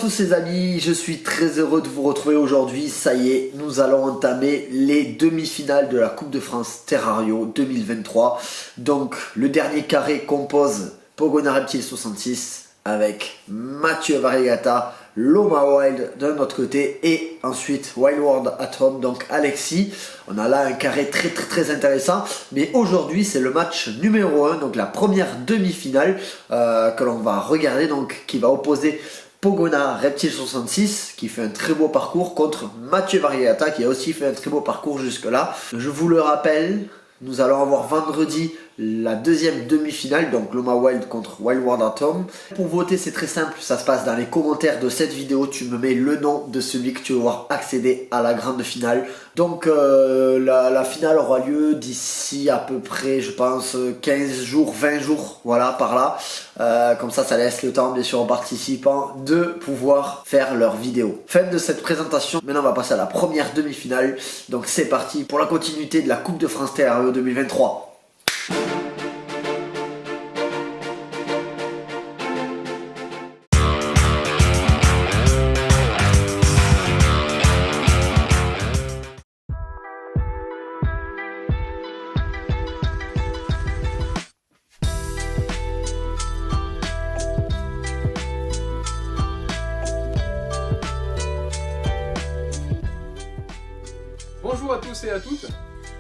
tous les amis, je suis très heureux de vous retrouver aujourd'hui. Ça y est, nous allons entamer les demi-finales de la Coupe de France Terrario 2023. Donc le dernier carré compose Pogona Reptile 66 avec Mathieu Variegata, Loma Wild d'un autre côté et ensuite Wild World Atom, donc Alexis. On a là un carré très intéressant, mais aujourd'hui c'est le match numéro 1, donc la première demi-finale que l'on va regarder, donc qui va opposer Pogona Reptile 66 qui fait un très beau parcours contre Mathieu Variegata qui a aussi fait un très beau parcours jusque là. Je vous le rappelle, nous allons avoir vendredi la deuxième demi-finale, donc Loma Wild contre Wild World Atom. Pour voter, c'est très simple, ça se passe dans les commentaires de cette vidéo. Tu me mets le nom de celui que tu veux voir accéder à la grande finale. Donc la finale aura lieu d'ici à peu près, je pense, 15 jours, 20 jours, voilà, par là. Comme ça laisse le temps, bien sûr, aux participants de pouvoir faire leur vidéo. Fin de cette présentation, maintenant on va passer à la première demi-finale. Donc c'est parti pour la continuité de la Coupe de France Terrario 2023. Bonjour à tous et à toutes.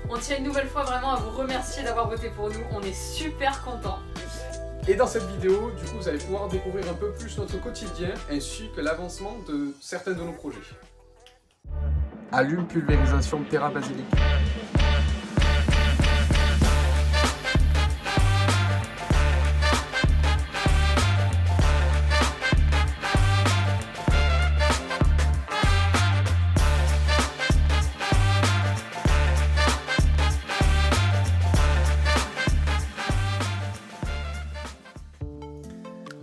On tient une nouvelle fois vraiment à vous remercier d'avoir voté pour nous, on est super contents. Et dans cette vidéo, du coup, vous allez pouvoir découvrir un peu plus notre quotidien ainsi que l'avancement de certains de nos projets. Allume pulvérisation Terra Basilic.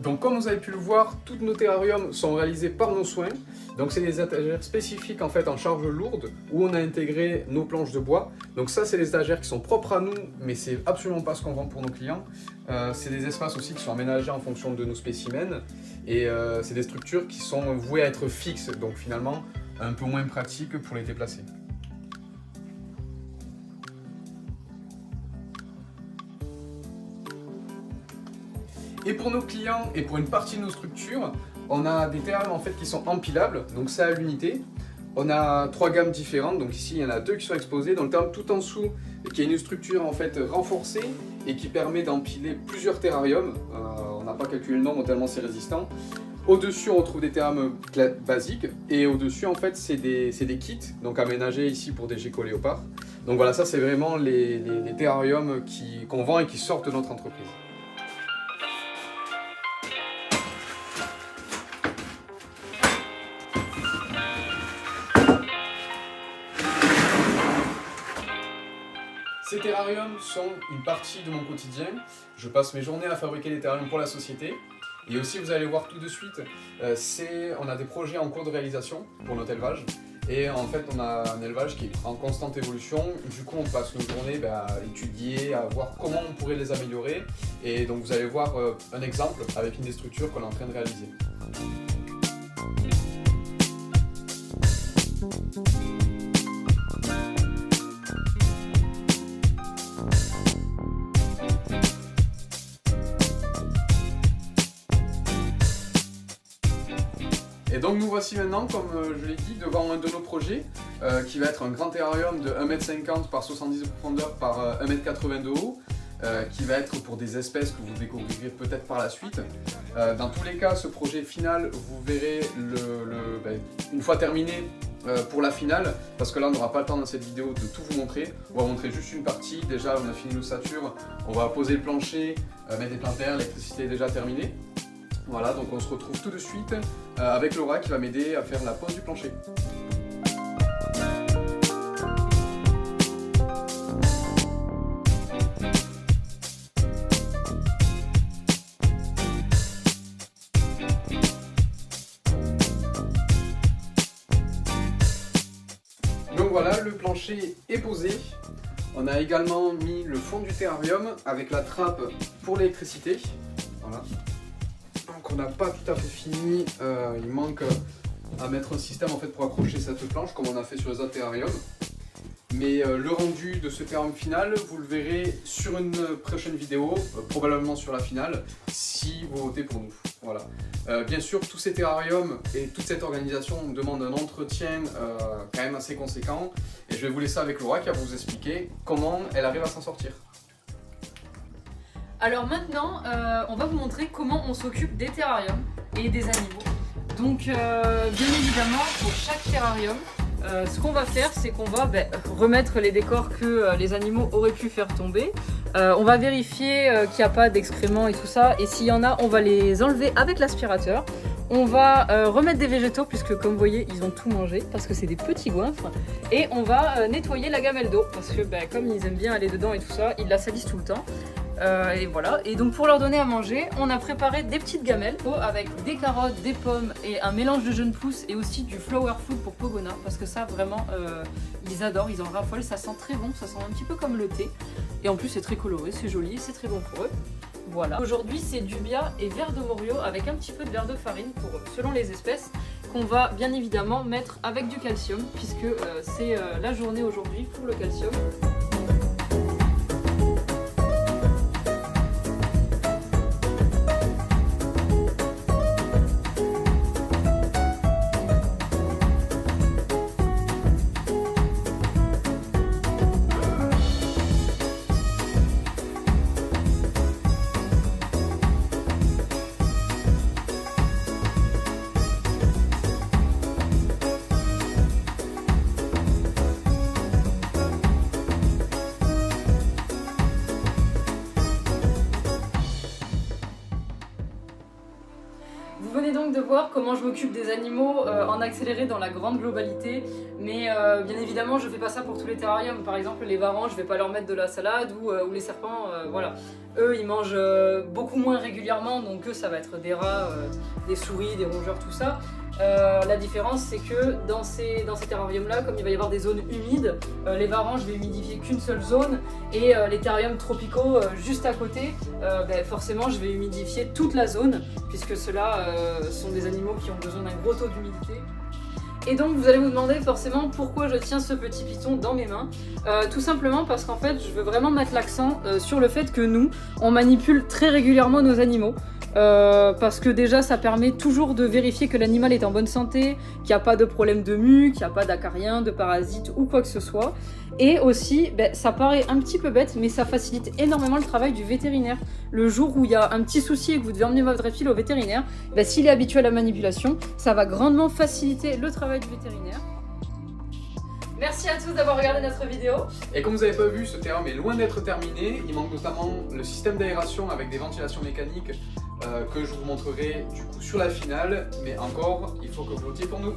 Donc comme vous avez pu le voir, tous nos terrariums sont réalisés par nos soins. Donc c'est des étagères spécifiques en fait en charge lourde où on a intégré nos planches de bois. Donc ça c'est des étagères qui sont propres à nous, mais c'est absolument pas ce qu'on vend pour nos clients. C'est des espaces aussi qui sont aménagés en fonction de nos spécimens. Et c'est des structures qui sont vouées à être fixes, donc finalement un peu moins pratiques pour les déplacer. Et pour nos clients et pour une partie de nos structures, on a des terrariums en fait qui sont empilables, donc ça à l'unité. On a 3 gammes différentes, donc ici il y en a 2 qui sont exposées. Dans le terme tout en dessous, qui est une structure en fait renforcée et qui permet d'empiler plusieurs terrariums. On n'a pas calculé le nombre tellement c'est résistant. Au-dessus on retrouve des terrariums basiques et au-dessus en fait c'est des kits, donc aménagés ici pour des geckos léopards. Donc voilà, ça c'est vraiment les terrariums qu'on vend et qui sortent de notre entreprise. Ces terrariums sont une partie de mon quotidien. Je passe mes journées à fabriquer des terrariums pour la société. Et aussi, vous allez voir tout de suite, on a des projets en cours de réalisation pour notre élevage. Et en fait, on a un élevage qui est en constante évolution. Du coup, on passe nos journées à étudier, à voir comment on pourrait les améliorer. Et donc, vous allez voir un exemple avec une des structures qu'on est en train de réaliser. Et donc nous voici maintenant, comme je l'ai dit, devant un de nos projets qui va être un grand terrarium de 1,50 m par 70 de profondeur par 1,80 m de haut, qui va être pour des espèces que vous découvrirez peut-être par la suite. Dans tous les cas, ce projet final, vous verrez une fois terminé pour la finale, parce que là on n'aura pas le temps dans cette vidéo de tout vous montrer. On va montrer juste une partie. Déjà on a fini l'ossature, on va poser le plancher, mettre des plantaires, l'électricité est déjà terminée. Voilà, donc on se retrouve tout de suite avec Laura qui va m'aider à faire la pose du plancher. Donc voilà, le plancher est posé. On a également mis le fond du terrarium avec la trappe pour l'électricité. Voilà. Donc qu'on n'a pas tout à fait fini. Il manque à mettre un système en fait pour accrocher cette planche comme on a fait sur les autres terrariums. Mais le rendu de ce terrarium final, vous le verrez sur une prochaine vidéo, probablement sur la finale, si vous votez pour nous. Voilà. Bien sûr, tous ces terrariums et toute cette organisation demandent un entretien quand même assez conséquent. Et je vais vous laisser avec Laura qui va vous expliquer comment elle arrive à s'en sortir. Alors maintenant, on va vous montrer comment on s'occupe des terrariums et des animaux. Donc bien évidemment, pour chaque terrarium, ce qu'on va faire, c'est qu'on va remettre les décors que les animaux auraient pu faire tomber. On va vérifier qu'il n'y a pas d'excréments et tout ça. Et s'il y en a, on va les enlever avec l'aspirateur. On va remettre des végétaux, puisque comme vous voyez, ils ont tout mangé, parce que c'est des petits goinfres. Et on va nettoyer la gamelle d'eau, parce que comme ils aiment bien aller dedans et tout ça, ils la salissent tout le temps. Et voilà, et donc pour leur donner à manger, on a préparé des petites gamelles avec des carottes, des pommes et un mélange de jeunes pousses et aussi du flower food pour Pogona, parce que ça vraiment ils adorent, ils en raffolent, ça sent très bon, ça sent un petit peu comme le thé et en plus c'est très coloré, c'est joli, c'est très bon pour eux. Voilà. Aujourd'hui c'est dubia et verre de Morio avec un petit peu de verre de farine pour selon les espèces qu'on va bien évidemment mettre avec du calcium puisque c'est la journée aujourd'hui pour le calcium. Vous venez donc de voir comment je m'occupe des animaux en accéléré dans la grande globalité, mais bien évidemment je fais pas ça pour tous les terrariums. Par exemple les varans, je vais pas leur mettre de la salade ou les serpents, voilà. Eux ils mangent beaucoup moins régulièrement, donc eux ça va être des rats, des souris, des rongeurs, tout ça. La différence c'est que dans ces terrariums là, comme il va y avoir des zones humides, les varans je vais humidifier qu'une seule zone et les terrariums tropicaux juste à côté, forcément je vais humidifier toute la zone puisque ceux-là sont des animaux qui ont besoin d'un gros taux d'humidité. Et donc vous allez vous demander forcément pourquoi je tiens ce petit python dans mes mains. Tout simplement parce qu'en fait je veux vraiment mettre l'accent sur le fait que nous on manipule très régulièrement nos animaux. Parce que déjà ça permet toujours de vérifier que l'animal est en bonne santé, qu'il n'y a pas de problème de mue, qu'il n'y a pas d'acariens, de parasites ou quoi que ce soit. Et aussi, ça paraît un petit peu bête, mais ça facilite énormément le travail du vétérinaire. Le jour où il y a un petit souci et que vous devez emmener votre reptile au vétérinaire, s'il est habitué à la manipulation, ça va grandement faciliter le travail du vétérinaire. Merci à tous d'avoir regardé notre vidéo. Et comme vous n'avez pas vu, ce terrain est loin d'être terminé. Il manque notamment le système d'aération avec des ventilations mécaniques que je vous montrerai du coup sur la finale. Mais encore, il faut que vous votiez pour nous.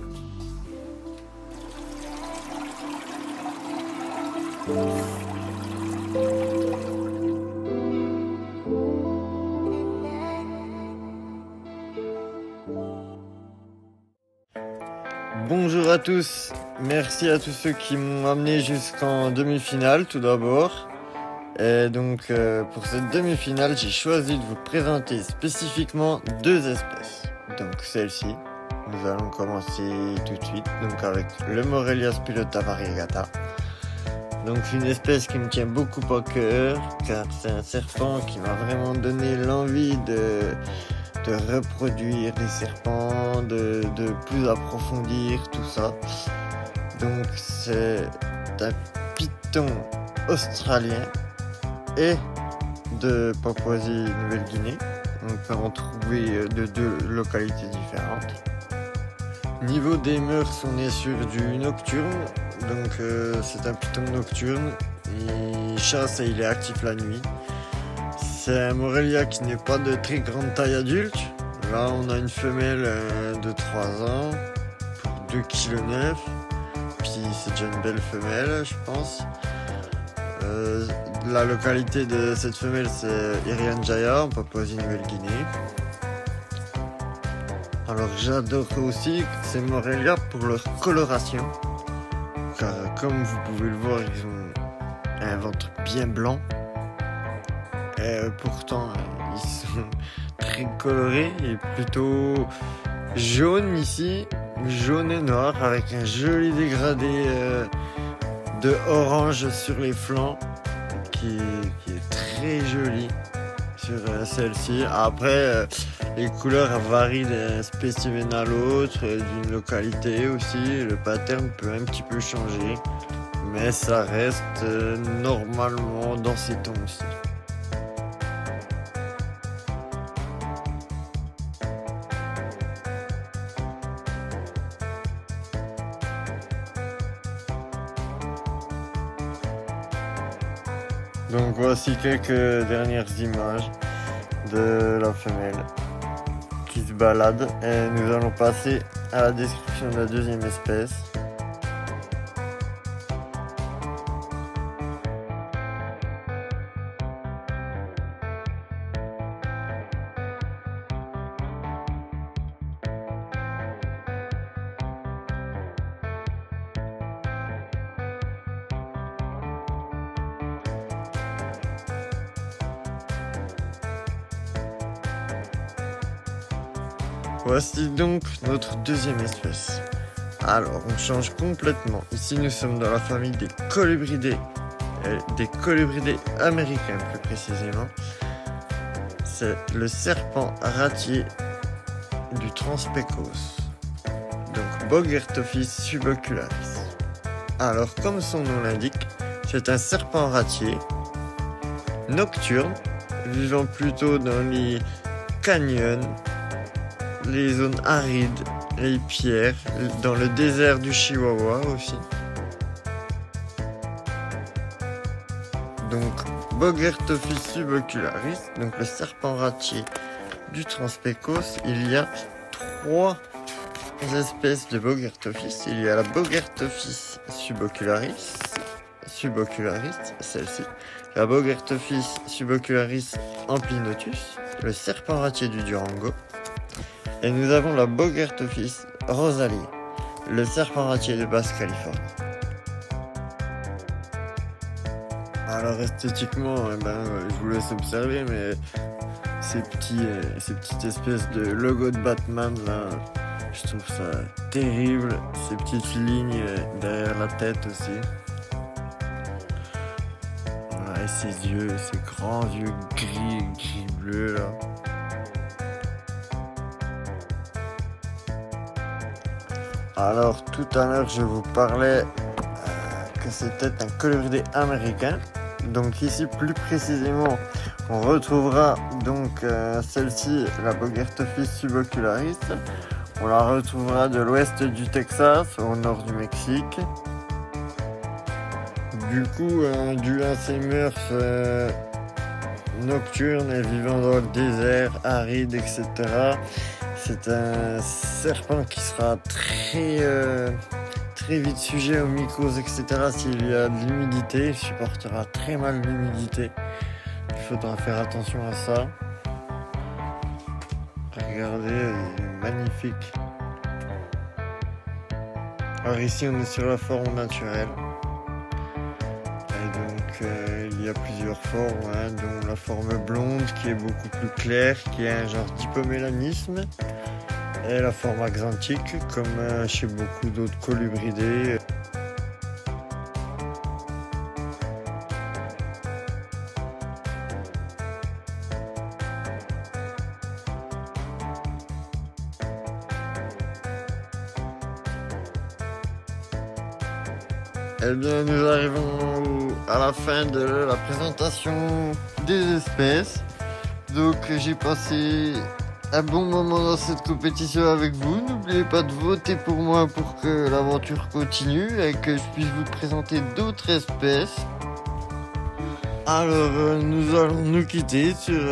Bonjour à tous, merci à tous ceux qui m'ont amené jusqu'en demi-finale tout d'abord. Et donc pour cette demi-finale, j'ai choisi de vous présenter spécifiquement deux espèces. Donc celle-ci, nous allons commencer tout de suite donc avec le Morelia spilota variegata. Donc une espèce qui me tient beaucoup à cœur car c'est un serpent qui m'a vraiment donné l'envie de reproduire des serpents, de plus approfondir tout ça. Donc c'est un python australien et de Papouasie-Nouvelle-Guinée. On peut en trouver de deux localités différentes. Niveau des mœurs, on est sur du nocturne. Donc c'est un python nocturne. Il chasse et il est actif la nuit. C'est un Morelia qui n'est pas de très grande taille adulte. Là, on a une femelle de 3 ans pour 2,9 kg. Puis c'est déjà une belle femelle, je pense. La localité de cette femelle, c'est Irian Jaya, en Papouasie-Nouvelle-Guinée. Alors, j'adore aussi ces Morelia pour leur coloration. Car comme vous pouvez le voir, ils ont un ventre bien blanc. Pourtant, ils sont très colorés et plutôt jaunes ici, jaune et noir, avec un joli dégradé de orange sur les flancs qui est très joli sur celle-ci. Après, les couleurs varient d'un spécimen à l'autre, d'une localité aussi. Le pattern peut un petit peu changer, mais ça reste normalement dans ces tons aussi. Donc voici quelques dernières images de la femelle qui se balade et nous allons passer à la description de la deuxième espèce. Voici donc notre deuxième espèce. Alors, on change complètement. Ici, nous sommes dans la famille des colibridés américains plus précisément. C'est le serpent ratier du Transpecos, donc Bogertophis subocularis. Alors, comme son nom l'indique, c'est un serpent ratier nocturne, vivant plutôt dans les canyons, les zones arides, les pierres, dans le désert du Chihuahua aussi. Donc Bogertophis subocularis, donc le serpent ratier du Transpecos. Il y a 3 espèces de Bogertophis. Il y a la Bogertophis subocularis, celle-ci, la Bogertophis subocularis amplinotus, le serpent ratier du Durango. Et nous avons la Bogertophis rosalie, le serpent ratier de Basse-Californie. Alors esthétiquement, je vous laisse observer, mais ces petites espèces de logo de Batman là, je trouve ça terrible. Ces petites lignes derrière la tête aussi. Voilà, et ses yeux, ces grands yeux gris-bleu là. Alors tout à l'heure je vous parlais que c'était un colibridé américain. Donc ici plus précisément on retrouvera donc celle-ci, la Bogertophis subocularis. On la retrouvera de l'ouest du Texas au nord du Mexique. Du coup, dû à ses mœurs nocturnes et vivant dans le désert, aride, etc., c'est un serpent qui sera très vite sujet aux mycoses, etc. S'il y a de l'humidité, il supportera très mal l'humidité. Il faudra faire attention à ça. Regardez, il est magnifique. Alors ici, on est sur la forme naturelle. Et donc, il y a plusieurs formes, dont la forme blonde qui est beaucoup plus claire, qui a un genre d'hypomélanisme. Et la forme axanthique, comme chez beaucoup d'autres colibridés. Eh bien, nous arrivons à la fin de la présentation des espèces. Donc, j'ai passé un bon moment dans cette compétition avec vous. N'oubliez pas de voter pour moi pour que l'aventure continue et que je puisse vous présenter d'autres espèces. Alors, nous allons nous quitter sur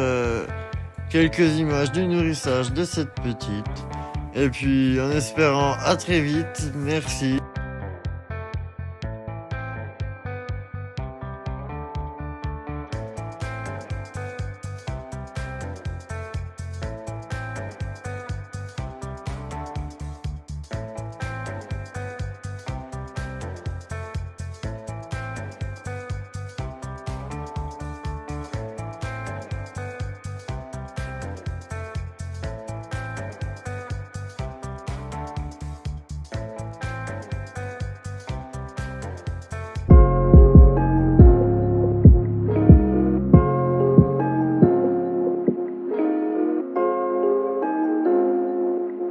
quelques images du nourrissage de cette petite. Et puis, en espérant à très vite, merci.